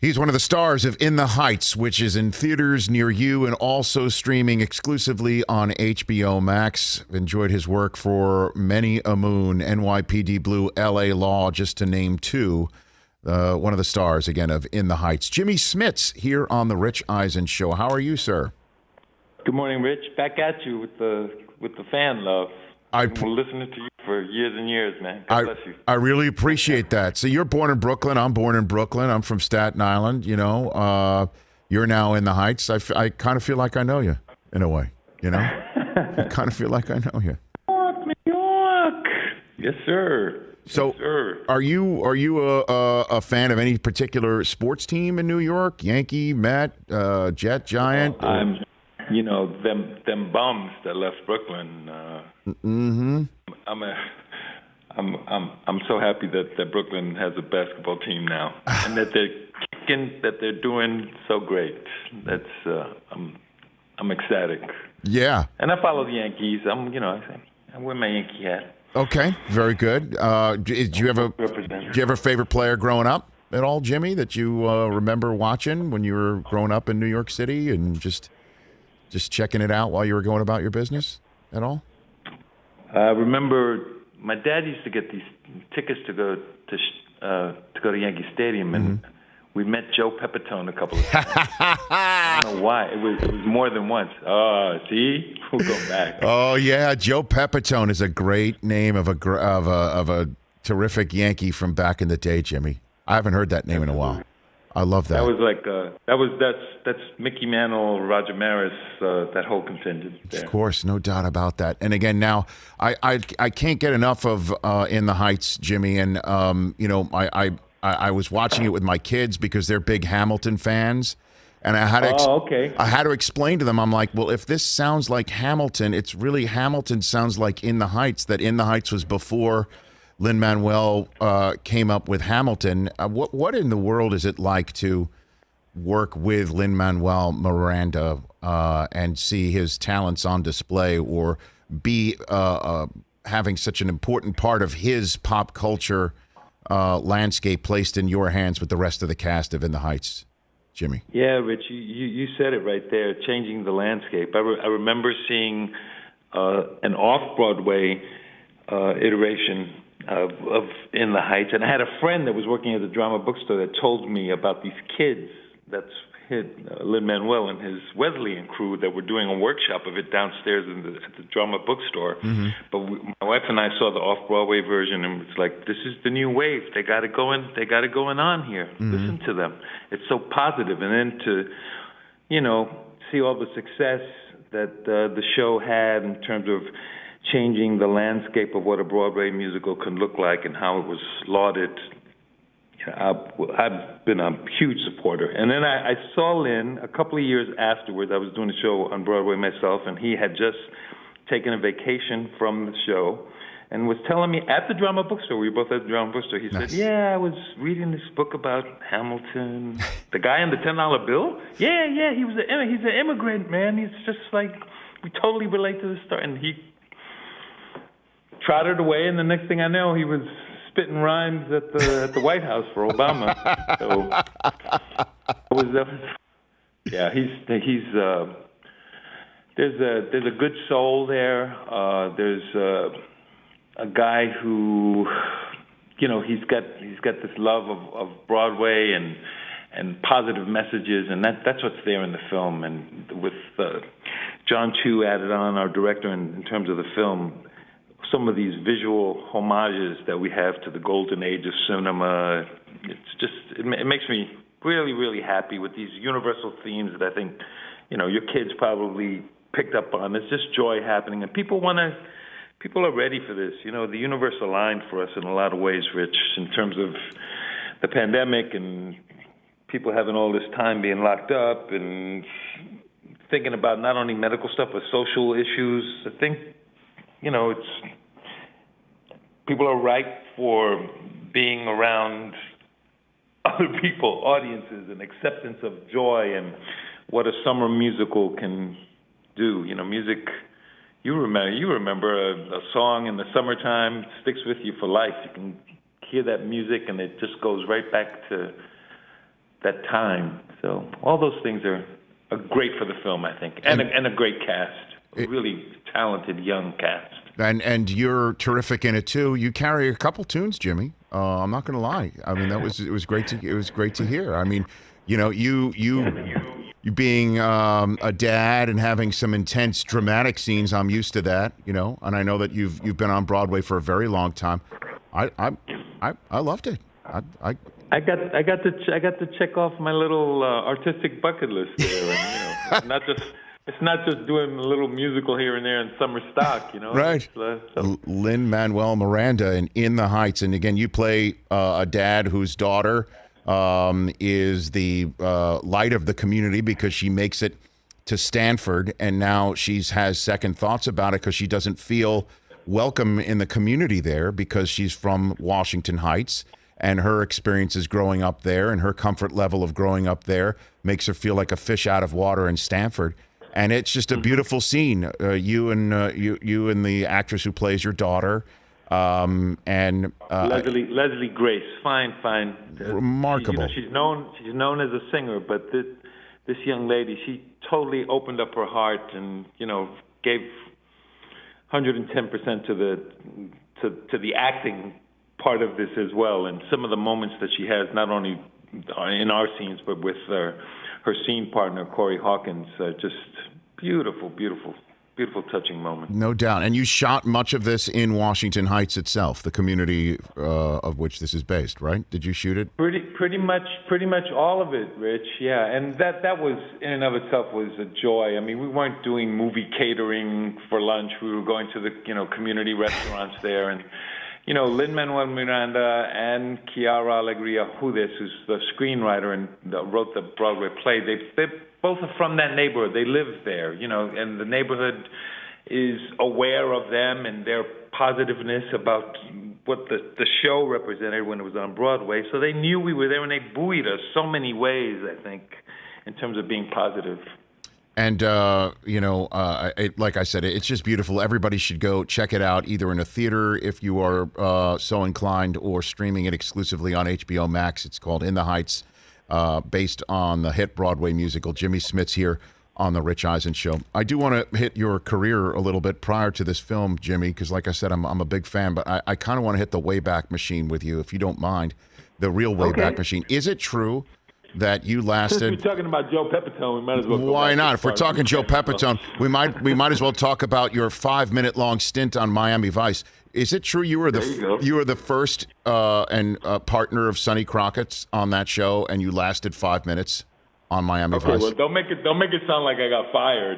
He's one of the stars of In the Heights, which is in theaters near you and also streaming exclusively on HBO Max. I've enjoyed his work for many a moon, NYPD Blue, LA Law, just to name two. One of the stars, again, of In the Heights. Jimmy Smits here on the Rich Eisen Show. How are you, sir? Good morning, Rich. Back at you with the fan love. I've been listening to you for years and years, man. God bless you. I really appreciate that. So you're born in Brooklyn. I'm born in Brooklyn. I'm from Staten Island. You know, you're now in the Heights. I kind of feel like I know you in a way. You know, I kind of feel like I know you. New York. Yes, sir. So, yes, sir. Are you a fan of any particular sports team in New York? Yankee, Met, Jet, Giant? You know, them bums that left Brooklyn. Mm-hmm. I'm so happy that Brooklyn has a basketball team now, and that they're doing so great. That's I'm ecstatic. Yeah. And I follow the Yankees. I wear my Yankee hat. Okay, very good. Do you have a favorite player growing up at all, Jimmy, that you remember watching when you were growing up in New York City and just checking it out while you were going about your business at all? I remember my dad used to get these tickets to go to Yankee Stadium, and we met Joe Pepitone a couple of times. I don't know why. It was more than once. Oh, see, we'll go back. Oh yeah, Joe Pepitone is a great name of a terrific Yankee from back in the day, Jimmy. I haven't heard that name in a while. I love that. That was like that's Mickey Mantle, Roger Maris, that whole contingent there. Of course, no doubt about that. And again, now I can't get enough of In the Heights, Jimmy. And you know, I was watching it with my kids because they're big Hamilton fans, and I had to I had to explain to them. I'm like, well, if this sounds like Hamilton, it's really Hamilton sounds like In the Heights. That In the Heights was before Lin-Manuel came up with Hamilton. What in the world is it like to work with Lin-Manuel Miranda and see his talents on display, or be having such an important part of his pop culture landscape placed in your hands with the rest of the cast of In the Heights, Jimmy? Yeah, Rich, you said it right there, changing the landscape. I remember seeing an off-Broadway iteration of In the Heights, and I had a friend that was working at the drama bookstore that told me about these kids that's Lin-Manuel and his Wesleyan crew that were doing a workshop of it downstairs at the drama bookstore. But my wife and I saw the off-Broadway version, and it's like, this is the new wave. They got it going on here. Listen to them. It's so positive. And then to, you know, see all the success that the show had in terms of changing the landscape of what a Broadway musical can look like and how it was lauded. I've been a huge supporter. And then I saw Lin a couple of years afterwards. I was doing a show on Broadway myself, and he had just taken a vacation from the show and was telling me at the drama bookstore, we were both at the drama bookstore, he said, yeah, I was reading this book about Hamilton. The guy in the $10 bill? Yeah, he's an immigrant, man. He's just like, we totally relate to the story. And he trotted away, and the next thing I know, he was spitting rhymes at the White House for Obama. So there's a good soul there. There's a guy who, you know, he's got this love of Broadway and positive messages, and that's what's there in the film. And with John Chu added on, our director, in terms of the film, some of these visual homages that we have to the golden age of cinema. It's just, it makes me really, really happy with these universal themes that I think, you know, your kids probably picked up on. It's just joy happening, and people are ready for this. You know, the universe aligned for us in a lot of ways, Rich, in terms of the pandemic and people having all this time being locked up and thinking about not only medical stuff but social issues. I think, you know, people are ripe for being around other people, audiences, and acceptance of joy and what a summer musical can do. You know, music, you remember a song in the summertime sticks with you for life. You can hear that music and it just goes right back to that time. So all those things are great for the film, I think, and a great cast, a really talented young cast. And you're terrific in it too. You carry a couple tunes, Jimmy. I'm not going to lie. I mean, it was great to hear. I mean, you know, you being a dad and having some intense dramatic scenes. I'm used to that, you know, and I know that you've been on Broadway for a very long time. I loved it. I got to check off my little artistic bucket list there, and, you know, it's not just doing a little musical here and there in summer stock, you know. Right. Lin-Manuel Miranda in The Heights, and again, you play a dad whose daughter is the light of the community because she makes it to Stanford, and now has second thoughts about it because she doesn't feel welcome in the community there because she's from Washington Heights. And her experiences growing up there and her comfort level of growing up there makes her feel like a fish out of water in Stanford. And it's just a beautiful scene. You and the actress who plays your daughter, and Leslie Grace, fine, remarkable. She's known as a singer, but this young lady, she totally opened up her heart and gave 110% to the acting part of this as well, and some of the moments that she has, not only in our scenes, but with her scene partner, Corey Hawkins, just beautiful, touching moments. No doubt. And you shot much of this in Washington Heights itself, the community of which this is based, right? Did you shoot it? Pretty much all of it, Rich. Yeah, and that was in and of itself was a joy. I mean, we weren't doing movie catering for lunch. We were going to the community restaurants there, and Lin-Manuel Miranda and Chiara Alegria Judes, who's the screenwriter and wrote the Broadway play, they both are from that neighborhood. They live there, and the neighborhood is aware of them and their positiveness about what the show represented when it was on Broadway. So they knew we were there, and they buoyed us so many ways, I think, in terms of being positive. And, like I said, it's just beautiful. Everybody should go check it out, either in a theater if you are so inclined, or streaming it exclusively on HBO Max. It's called In the Heights, based on the hit Broadway musical. Jimmy Smits here on The Rich Eisen Show. I do want to hit your career a little bit prior to this film, Jimmy, because like I said, I'm a big fan, but I kind of want to hit the Wayback Machine with you, if you don't mind, the real Wayback Machine. Is it true that you lasted? Since we're talking about Joe Pepitone, we might as well go Why back not? to If we're talking Joe Pepitone, we might as well talk about your 5-minute long stint on Miami Vice. Is it true you were the first partner of Sonny Crockett's on that show, and you lasted 5 minutes on Miami Vice? Well, don't make it sound like I got fired.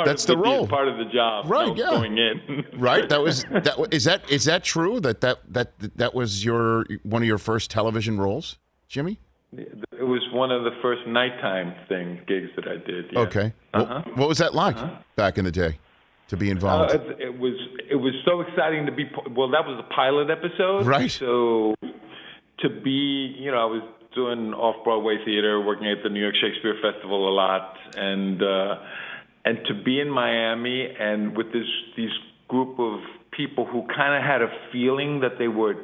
That's the role. Part of the job. Right? Yeah. Going in. Right. Is that true? That was one of your first television roles, Jimmy? It was one of the first nighttime gigs that I did. Yeah. Okay. What was that like back in the day, to be involved? It was so exciting to be. Well, that was a pilot episode. Right. So to be, I was doing off-Broadway theater, working at the New York Shakespeare Festival a lot, and to be in Miami and with these group of people who kind of had a feeling that they were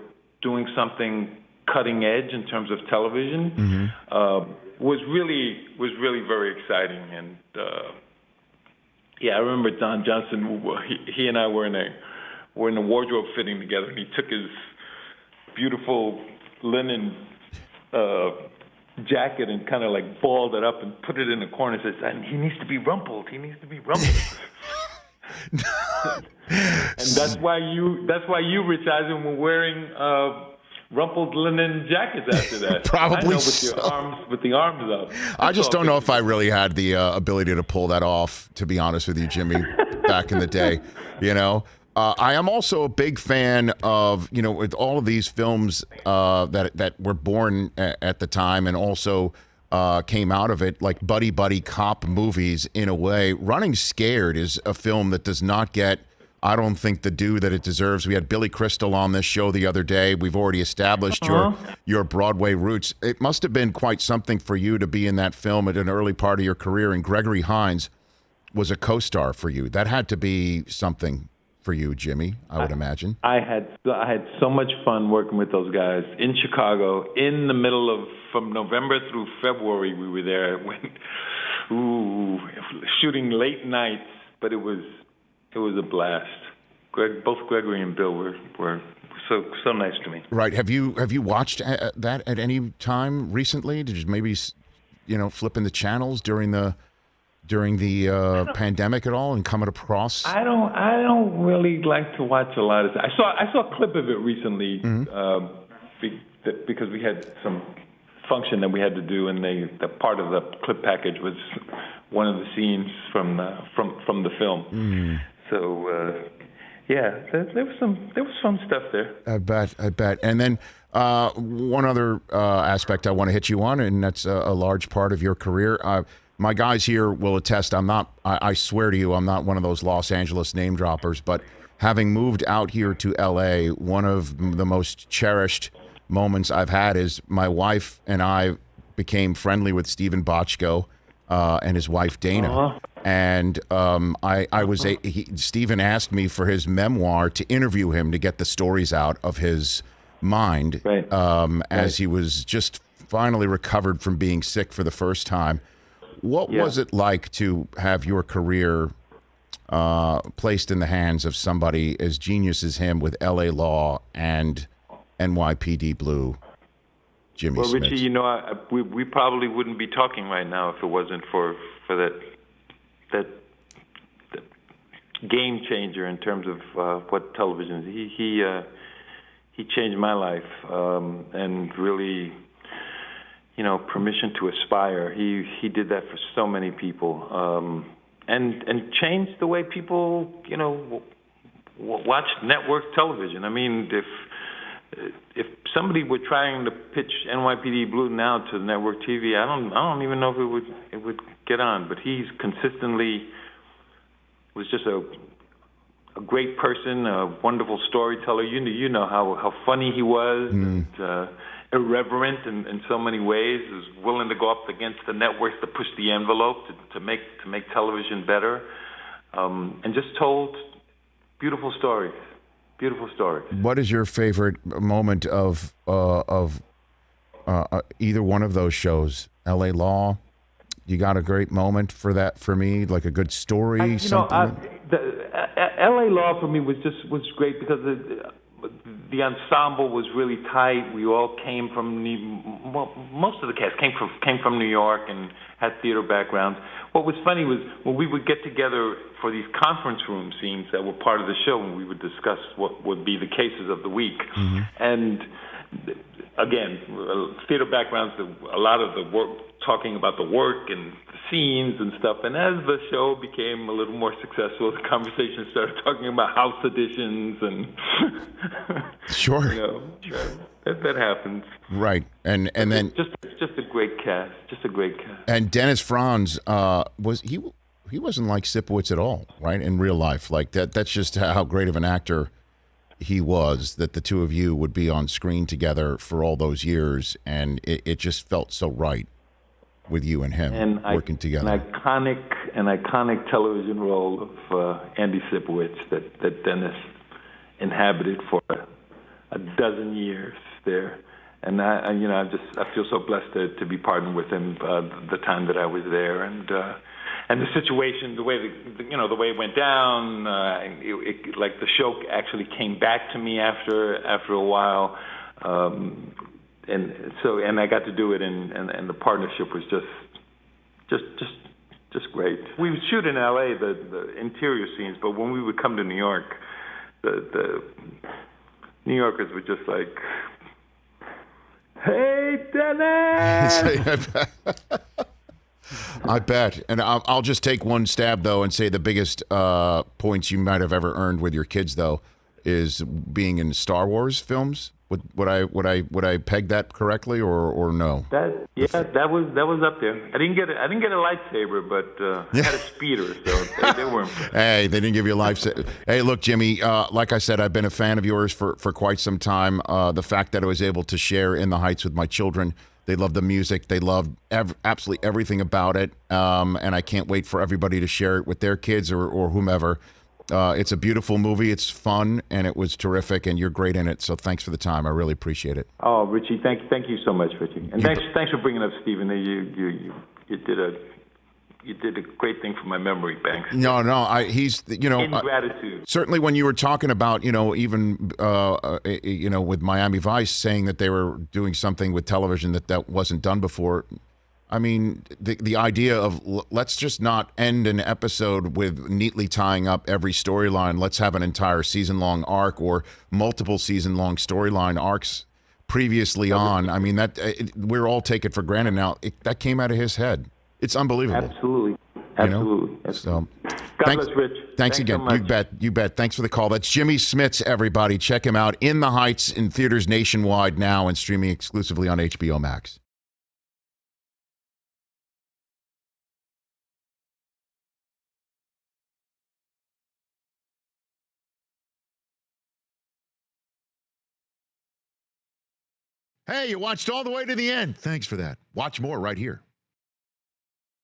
doing something cutting edge in terms of television, was really very exciting. And I remember Don Johnson. He and I were in a wardrobe fitting together, and he took his beautiful linen jacket and kind of like balled it up and put it in the corner and says, "He needs to be rumpled. He needs to be rumpled." And that's why you, Rich Eisen, were wearing rumpled linen jackets after that. Probably with the arms up. I just don't know if I really had the ability to pull that off, to be honest with you, Jimmy, back in the day. I am also a big fan of, with all of these films that were born at the time and also came out of it, like buddy cop movies in a way. Running Scared is a film that does not get, I don't think, the due that it deserves. We had Billy Crystal on this show the other day. We've already established your Broadway roots. It must have been quite something for you to be in that film at an early part of your career, and Gregory Hines was a co-star for you. That had to be something for you, Jimmy, I would imagine. I had so much fun working with those guys in Chicago. In the middle of from November through February, we were there. Shooting late nights, but it was a blast. Both Gregory and Bill were so nice to me. Right. Have you watched that at any time recently? Did you maybe flipping the channels during the pandemic at all and coming across? I don't really like to watch a lot of. I saw a clip of it recently because we had some function that we had to do, and the part of the clip package was one of the scenes from the film. So there was some stuff there. I bet. And then one other aspect I want to hit you on, and that's a large part of your career. My guys here will attest. I swear to you, I'm not one of those Los Angeles name droppers, but having moved out here to LA, one of the most cherished moments I've had is my wife and I became friendly with Steven Bochco and his wife Dana. And Steven asked me for his memoir to interview him to get the stories out of his mind, as he was just finally recovered from being sick for the first time. What was it like to have your career placed in the hands of somebody as genius as him with LA Law and NYPD Blue, Jimmy Smits? Well, Richie, we probably wouldn't be talking right now if it wasn't for that game changer in terms of what television is. He changed my life, and really, permission to aspire. He did that for so many people, and changed the way people, watch network television. I mean, if somebody were trying to pitch NYPD Blue now to network TV, I don't even know if it would get on. But he's consistently was just a great person, a wonderful storyteller. You know how funny he was, and irreverent in so many ways. Was willing to go up against the networks to push the envelope to make television better, and just told beautiful stories. Beautiful story. What is your favorite moment of either one of those shows? L.A. Law. You got a great moment for that for me, like a good story. L.A. Law for me was great because the ensemble was really tight. We all came from most of the cast came from New York and had theater backgrounds. What was funny was when we would get together for these conference room scenes that were part of the show, and we would discuss what would be the cases of the week. And again, theater backgrounds, a lot of the work, talking about the work and the scenes and stuff. And as the show became a little more successful, the conversation started talking about house editions and sure, that happens. Right, and then just a great cast, And Dennis Franz he wasn't like Sipowicz at all, right? In real life, like that. That's just how great of an actor he was, that the two of you would be on screen together for all those years, and it just felt so right with you and him working together. An iconic television role of Andy Sipowicz that Dennis inhabited for a dozen years there, and I feel so blessed to be partnered with him the time that I was there, and the situation, the way it went down, like the show actually came back to me after a while, and I got to do it, and the partnership was just great. We would shoot in L.A. the interior scenes, but when we would come to New York, the New Yorkers were just like, "Hey, Dennis!" I bet. And I'll just take one stab, though, and say the biggest points you might have ever earned with your kids, though, is being in Star Wars films. Would I peg that correctly, or no? That was up there. I didn't get a lightsaber, but I had a speeder, so they were impressed. Hey, they didn't give you a lightsaber. Hey, look, Jimmy. Like I said, I've been a fan of yours for quite some time. The fact that I was able to share In the Heights with my children. They love the music. They love absolutely everything about it. And I can't wait for everybody to share it with their kids or whomever. It's a beautiful movie. It's fun, and it was terrific, and you're great in it. So thanks for the time. I really appreciate it. Oh, Richie, thank you so much, Richie, and thanks for bringing up Steven. You did a great thing for my memory banks. No, he's in gratitude. Certainly, when you were talking about even with Miami Vice saying that they were doing something with television that wasn't done before. I mean, the idea of let's just not end an episode with neatly tying up every storyline. Let's have an entire season-long arc or multiple season-long storyline arcs previously on. I mean, we're all taking it for granted now. That came out of his head. It's unbelievable. Absolutely. So, God bless, Rich. Thanks again. So You bet. Thanks for the call. That's Jimmy Smits, everybody. Check him out. In the Heights, in theaters nationwide now and streaming exclusively on HBO Max. Hey, you watched all the way to the end. Thanks for that. Watch more right here.